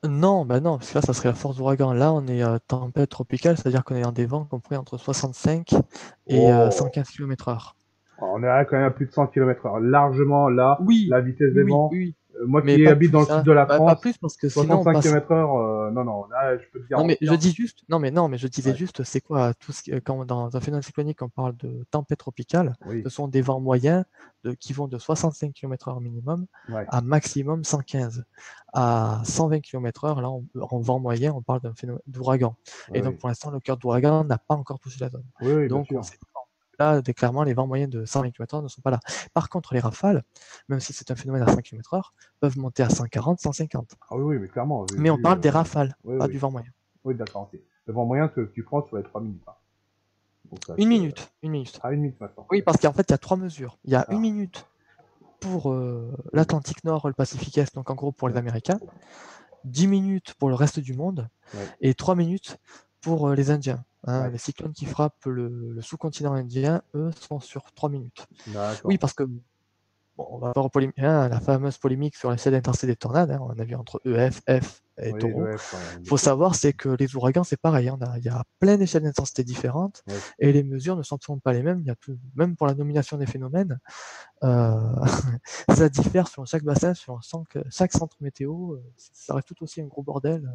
Non, bah non, parce que là, ça serait la force d'ouragan. Là, on est tempête tropicale, c'est-à-dire qu'on est dans des vents compris entre 65 et Oh, 115 km/h. on est là quand même à plus de 100 km/h, largement là, Oui, la vitesse oui, des oui, vents. oui, Moi mais qui pas habite dans plus, le sud hein. de la Pas France, plus parce que sinon on 65 passe. km/h, non, non, là je peux te Non, mais je garantir. dis juste, non, mais je disais Ouais, juste, c'est quoi tout ce quand dans un phénomène cyclonique, on parle de tempête tropicale, oui, ce sont des vents moyens qui vont de 65 km/h minimum ouais, à maximum 115. À 120 km/h, là, en vent moyen, on parle d'un phénomène d'ouragan. ouais, Et donc, oui, pour l'instant, le cœur d'ouragan n'a pas encore touché la zone. oui, oui, bien Donc, on sûr. sait pas. Là, clairement, les vents moyens de 120 km/h ne sont pas là. Par contre, les rafales, même si c'est un phénomène à 5 km/h, peuvent monter à 140, 150. Ah oui, oui, mais clairement, j'ai Mais on vu, parle des rafales, oui, pas oui, du vent moyen. oui, d'accord, ok. Le vent moyen que tu prends sur les 3 minutes. Hein. Donc ça, Une minute, une minute. à une minute maintenant. Oui, parce D'accord. qu'en fait, il y a 3 mesures. Il y a une Ah, minute pour oui, l'Atlantique Nord et le Pacifique Est, donc en gros pour les ouais, Américains, 10 minutes pour le reste du monde, ouais, et 3 minutes pour les Indiens. Hein. ouais. Les cyclones qui frappent le sous-continent indien, eux, sont sur 3 minutes. Oui, D'accord. parce que bon, on va avoir la fameuse polémique sur l'échelle d'intensité des tornades, hein, on a vu entre EF, F et Oui, taureau. l'EF, ouais, Il bien faut sûr. savoir, c'est que les ouragans, c'est pareil. Il y a plein d'échelles d'intensité différentes Oui, et les mesures ne sont pas les mêmes. Il y a même pour la nomination des phénomènes, euh, ça diffère selon chaque bassin, selon chaque centre météo. Ça reste tout aussi un gros bordel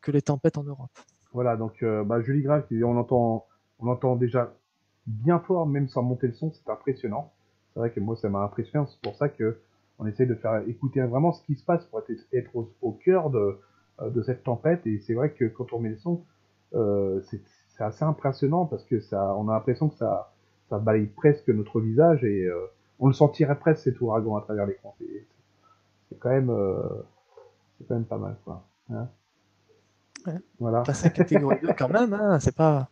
que les tempêtes en Europe. voilà, donc bah, Julie Grave, on entend déjà bien fort, même sans monter le son, c'est impressionnant. C'est vrai que moi, ça m'a impressionné, c'est pour ça que on essaie de faire écouter vraiment ce qui se passe pour être au cœur de cette tempête. Et c'est vrai que quand on met le son, c'est assez impressionnant parce que ça, on a l'impression que ça balaye presque notre visage et on le sentirait presque cet ouragan à travers l'écran. C'est quand même, c'est quand même pas mal, quoi. Hein, Ouais. voilà. Passer à catégorie 2 quand même, hein, c'est pas.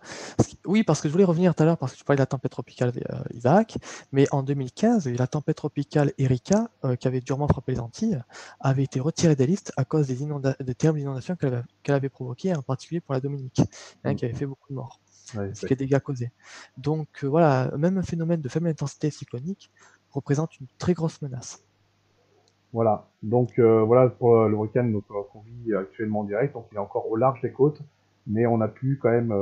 Oui, parce que je voulais revenir tout à l'heure parce que tu parlais de la tempête tropicale Isaac, mais en 2015, la tempête tropicale Erika, qui avait durement frappé les Antilles, avait été retirée des listes à cause des terribles inondations qu'elle avait provoquées, en particulier pour la Dominique, hein, Mm. qui avait fait beaucoup de morts, Ouais, ainsi que des dégâts causés. Donc voilà, même un phénomène de faible intensité cyclonique représente une très grosse menace. voilà. Donc voilà pour le week-end qu'on vit actuellement en direct. Donc il est encore au large des côtes, mais on a pu quand même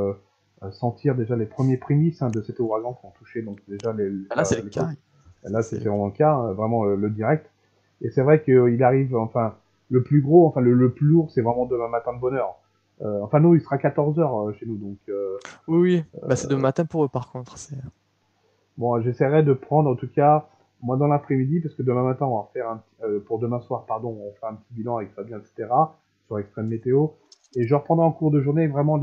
sentir déjà les premiers prémices hein, de cet ouragan qui ont touché donc déjà Là, c'est le les cas. côtes. Et là c'est C'est vraiment le cas, hein, vraiment le direct. Et c'est vrai qu'il arrive, enfin le plus gros, enfin le plus lourd, c'est vraiment demain matin de bonne heure. Enfin nous il sera 14 h chez nous, donc Oui, oui. Bah, c'est demain matin pour eux par contre. bon, j'essaierai de prendre en tout cas, moi dans l'après-midi, parce que demain matin, on va faire pour demain soir, pardon, on fera un petit bilan avec Fabien, etc., sur Extrême Météo. Et je reprendrai en cours de journée vraiment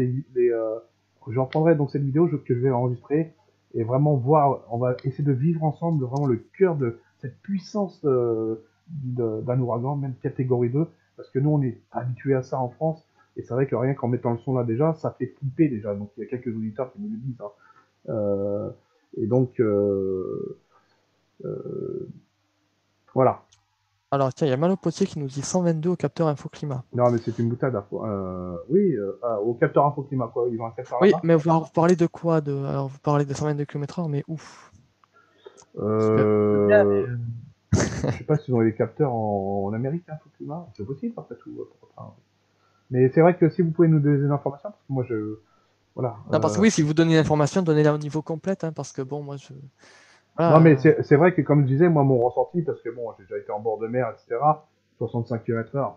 je reprendrai donc cette vidéo que je vais enregistrer et vraiment voir, on va essayer de vivre ensemble vraiment le cœur de cette puissance d'un ouragan, même catégorie 2, parce que nous on est habitués à ça en France, et c'est vrai que rien qu'en mettant le son là déjà, ça fait flipper déjà, donc il y a quelques auditeurs qui me le disent. Hein. Et donc, voilà. Alors, tiens, il y a Malo Potier qui nous dit 122 au capteur infoclimat. Non, mais c'est une boutade. Oui, au capteur infoclimat, quoi. Ils ont un capteur Oui, là-bas. mais vous parlez de quoi Alors, vous parlez de 122 km/h, mais où? Parce que je veux bien, Euh, mais, je sais pas s'ils ont des capteurs en Amérique, infoclimat. C'est possible, après tout. Enfin, mais c'est vrai que si vous pouvez nous donner des informations, parce que moi, voilà. Non, parce que oui, si vous donnez l'information, donnez-la au niveau complète, hein, parce que bon, moi, Non, mais voilà. c'est vrai que, comme je disais, moi, mon ressenti, parce que bon, j'ai déjà été en bord de mer, etc., 65 km/h.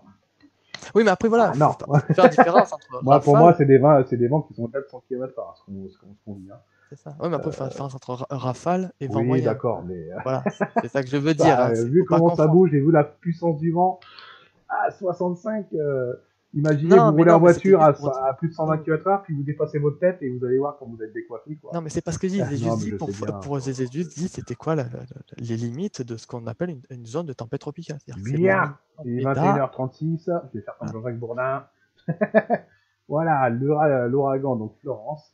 Oui, mais après, voilà, Ah non. faut faire la différence entre Moi, pour moi, rafale, c'est des vents qui sont au-delà de 100 km/h, ce qu'on vit. Hein. c'est ça. Oui, mais après, il faut faire la différence entre rafale et vent Oui, moyen. d'accord, mais Voilà, c'est ça que je veux dire, hein, vu faut pas comment ça confondre. bouge et vu la puissance du vent, à 65, imaginez, Non, vous mais roulez en non, mais c'était voiture juste pour dire. à plus de 120 Non, km/h, puis vous dépassez votre tête et vous allez voir quand vous êtes décoiffé, non, quoi. mais c'est pas ce que je dis. J'ai Non, juste mais dit je sais bien. j'ai juste dit c'était quoi les limites de ce qu'on appelle une zone de tempête tropicale. C'est-à-dire que c'est le Bien. minimum Il est d'état. 21h36, je vais faire comme Voilà. Jean-Jacques Bourdin. Voilà, l'ouragan, donc Florence.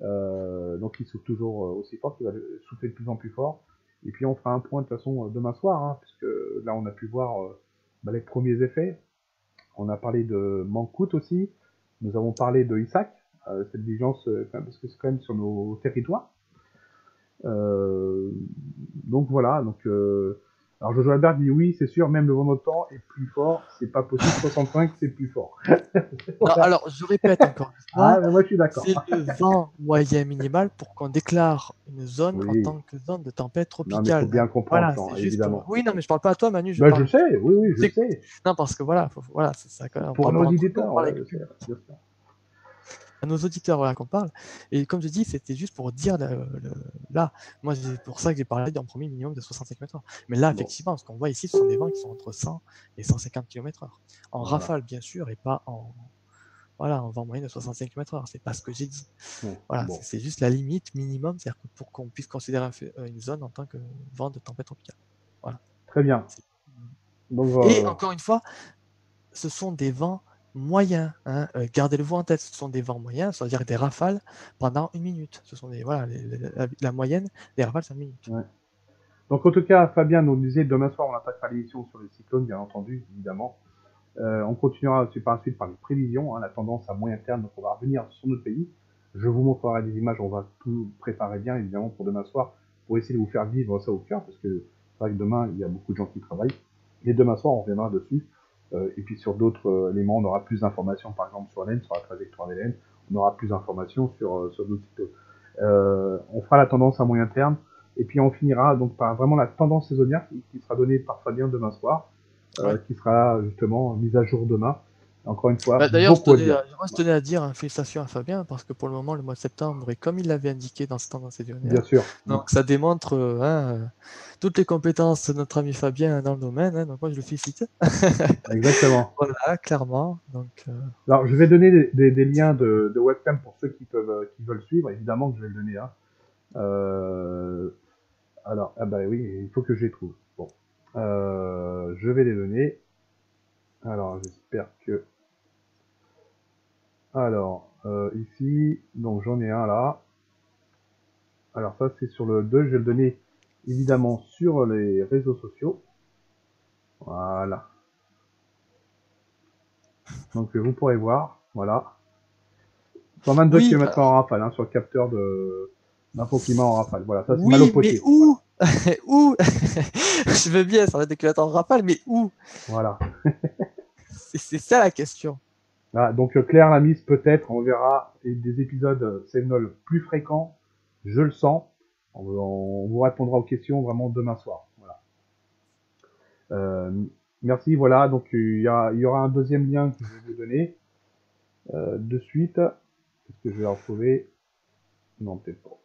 Donc il souffle toujours aussi fort, il va souffler de plus en plus fort. Et puis on fera un point de toute façon demain soir, hein, puisque là on a pu voir les premiers effets. On a parlé de Mankout aussi. Nous avons parlé de Isaac, cette vigilance, parce que c'est quand même sur nos territoires. Euh, donc voilà, alors Jojo Albert dit oui, c'est sûr, même le vent de temps est plus fort, c'est pas possible, 65 c'est plus fort. Non, Voilà. alors je répète encore une Ah, fois, mais moi je suis d'accord. c'est le vent moyen minimal pour qu'on déclare une zone en Oui, tant que zone de tempête non mais il faut tropicale, hein. bien comprendre, Voilà, c'est juste pour. évidemment. Oui, non, mais je parle pas à toi, Manu, je Ben je parle. sais, oui, oui, je C'est- sais. Non, parce que voilà, voilà, c'est ça. On Pour parle pas nos entre nous, on éditeurs, parle ouais, avec je sais, bien sûr. à nos auditeurs, voilà, qu'on parle. Et comme je dis, c'était juste pour dire là, moi, c'est pour ça que j'ai parlé d'un premier minimum de 65 km/h. Mais là, Bon, effectivement, ce qu'on voit ici, ce sont des vents qui sont entre 100 et 150 km/h. En voilà. rafale, bien sûr, et pas en vent moyen de 65 km/h. C'est pas ce que j'ai dit. Ouais, Voilà, bon, c'est juste la limite minimum, c'est-à-dire que pour qu'on puisse considérer une zone en tant que vent de tempête tropicale. Voilà. très bien. Donc, Et encore une fois, ce sont des vents moyens, hein. Gardez-le-vous en tête, ce sont des vents moyens, c'est-à-dire des rafales pendant 1 minute. Ce sont voilà, la moyenne des rafales, c'est 1 minute. ouais. Donc en tout cas, Fabien nous disait demain soir on attaquera l'émission sur les cyclones, bien entendu, évidemment. On continuera aussi par la suite par les prévisions, hein, la tendance à moyen terme, donc on va revenir sur notre pays. Je vous montrerai des images, on va tout préparer bien, évidemment, pour demain soir, pour essayer de vous faire vivre ça au cœur, parce que c'est vrai que demain, il y a beaucoup de gens qui travaillent. Et demain soir, on reviendra dessus. Et puis sur d'autres éléments, on aura plus d'informations, par exemple sur l'Aisne, sur la trajectoire d'Hélène, on aura plus d'informations sur d'autres cyclones. On fera la tendance à moyen terme, et puis on finira donc par vraiment la tendance saisonnière qui sera donnée par Fabien demain soir, Ouais. qui sera justement mise à jour demain. Encore une fois, Bah, d'ailleurs, beaucoup à dire. je tenais à dire félicitations à Fabien, parce que pour le moment, le mois de septembre est comme il l'avait indiqué dans ce temps Bien saisonnière. sûr. Donc ça démontre toutes les compétences de notre ami Fabien dans le domaine, hein, donc moi je le félicite. Exactement. Voilà, clairement. Donc, Alors, je vais donner des liens de webcam pour ceux qui veulent suivre. Évidemment que je vais le donner. Hein. Euh, alors, ah bah oui, il faut que je les trouve. Bon, je vais les donner. Alors, j'espère que. Alors, ici, donc j'en ai un là. Alors ça, c'est sur le 2. Je vais le donner évidemment sur les réseaux sociaux. Voilà. Donc vous pourrez voir. Voilà. 122 oui, km/h en rafale hein, sur le capteur d'infoclimat en rafale. Voilà, ça c'est oui, mais Malopotier. Voilà. où? Où? Je veux bien, ça va être des kilomètres en rafale, mais où? Voilà. C'est ça la question. Voilà. Donc Claire Lamise, peut-être, on verra des épisodes Sevenol plus fréquents. Je le sens. On vous répondra aux questions vraiment demain soir. Voilà. Merci. Voilà. Donc il y aura un deuxième lien que je vais vous donner de suite. Est-ce que je vais le retrouver? Non, peut-être pas.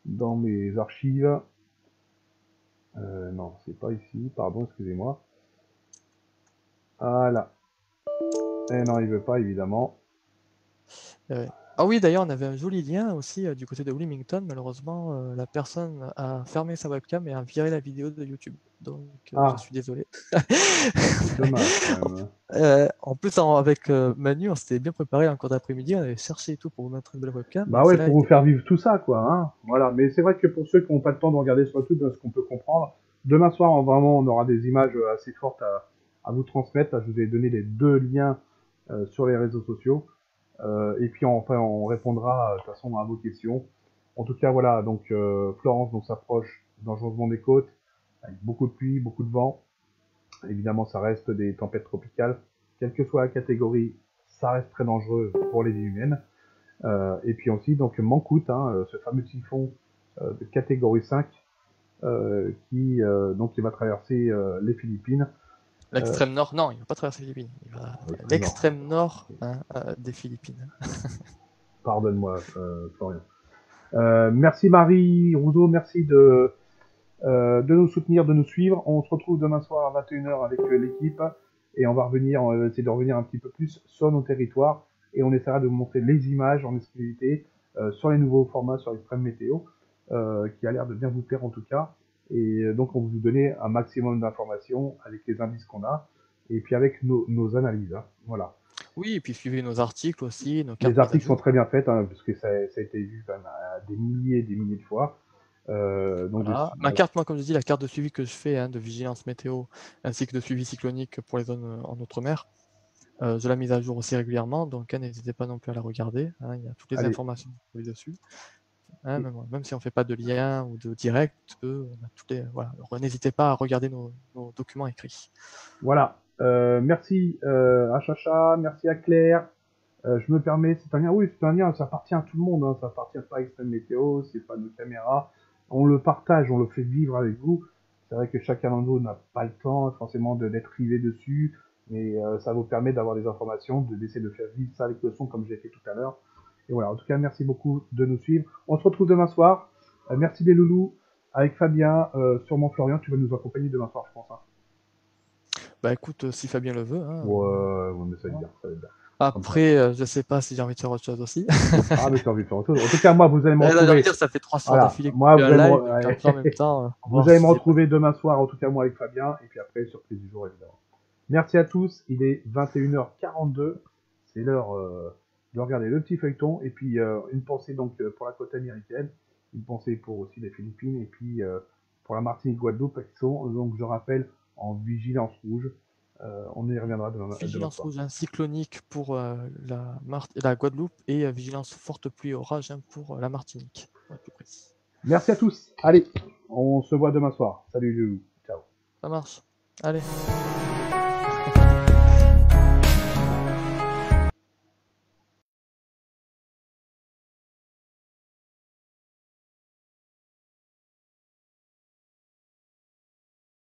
Dans mes archives. Non, c'est pas ici. Pardon, excusez-moi. Voilà. Eh non, il veut pas, évidemment. Ouais. Ah oui, d'ailleurs, on avait un joli lien aussi du côté de Wilmington. Malheureusement, la personne a fermé sa webcam et a viré la vidéo de YouTube. Donc, je Ah, suis désolé. c'est dommage quand même. En plus, avec Manu, on s'était bien préparé en cours d'après-midi. On avait cherché et tout pour vous mettre une belle webcam. Bah Et ouais, celle-là pour vous était. faire vivre tout ça, quoi. Hein. Voilà. Mais c'est vrai que pour ceux qui n'ont pas le temps de regarder sur YouTube, ce qu'on peut comprendre, demain soir, vraiment, on aura des images assez fortes à vous transmettre. Là, je vous ai donné les 2 liens sur les réseaux sociaux. Et puis, enfin, on répondra de toute façon à vos questions. En tout cas, voilà. Donc, Florence donc, s'approche d'un changement des côtes, avec beaucoup de pluie, beaucoup de vent. Évidemment, ça reste des tempêtes tropicales. Quelle que soit la catégorie, ça reste très dangereux pour les vies humaines. Et puis aussi, donc, Mankout, hein, ce fameux typhon de catégorie 5 qui va traverser les Philippines. L'extrême nord, non, il ne va pas traverser les Philippines. Il va à Non, l'extrême nord des Philippines. pardonne-moi, Florian. Merci Marie Rousseau, merci de nous soutenir, de nous suivre. On se retrouve demain soir à 21h avec l'équipe et on va essayer de revenir un petit peu plus sur nos territoires et on essaiera de vous montrer les images en exclusivité sur les nouveaux formats sur Extrême Météo qui a l'air de bien vous plaire en tout cas. Et donc on va vous donner un maximum d'informations avec les indices qu'on a et puis avec nos analyses. Hein. Voilà. Oui, et puis suivez nos articles aussi, nos Les cartes mises à articles sont jour. très bien faits hein, parce que ça a été vu quand même à des milliers et des milliers de fois. Voilà. Ma Voilà. carte, moi, comme je dis, la carte de suivi que je fais de vigilance météo ainsi que de suivi cyclonique pour les zones en outre-mer, je la mise à jour aussi régulièrement, donc n'hésitez pas non plus à la regarder. Hein, il y a toutes les Allez. informations dessus. Hein, même si on ne fait pas de lien ou de direct, on a toutes les, voilà. Alors, n'hésitez pas à regarder nos documents écrits. Voilà. Merci à Chacha, merci à Claire. Je me permets, c'est un lien, oui, c'est un lien, ça appartient à tout le monde, hein, ça appartient pas à Extrême Météo, c'est pas nos caméras. On le partage, on le fait vivre avec vous. C'est vrai que chacun d'entre nous n'a pas le temps forcément d'être rivé dessus, mais ça vous permet d'avoir des informations, d'essayer de faire vivre ça avec le son comme j'ai fait tout à l'heure. Et voilà, en tout cas, merci beaucoup de nous suivre. On se retrouve demain soir. Merci les loulous. Avec Fabien, sûrement Florian, tu vas nous accompagner demain soir, je pense. Hein. Bah écoute, si Fabien le veut. Hein, Ouais, mais ça va être voilà. bien, ça va être bien. Comme ça. Après, je sais pas si j'ai envie de faire autre chose aussi. Ah, mais t'as envie de faire autre chose. En tout cas, moi, vous allez me Là, j'ai envie de retrouver. dire, ça fait 3 soirs Voilà, d'affilée que moi, je fais un live, donc après, en même temps, on va vous voir allez me si c'est pas. retrouver demain soir, en tout cas, moi, avec Fabien, et puis après, surprise du jour, évidemment. Merci à tous. Il est 21h42. C'est l'heure de regarder le petit feuilleton, et puis une pensée donc pour la côte américaine, une pensée pour aussi les Philippines, et puis pour la Martinique Guadeloupe, qui sont, donc, je rappelle, en vigilance rouge. On y reviendra demain Vigilance soir. rouge cyclonique pour la Guadeloupe et vigilance forte pluie et orage pour la Martinique, pour être plus précis. Merci à tous. Allez, on se voit demain soir. Salut, Loulou. Ciao. Ça marche. Allez.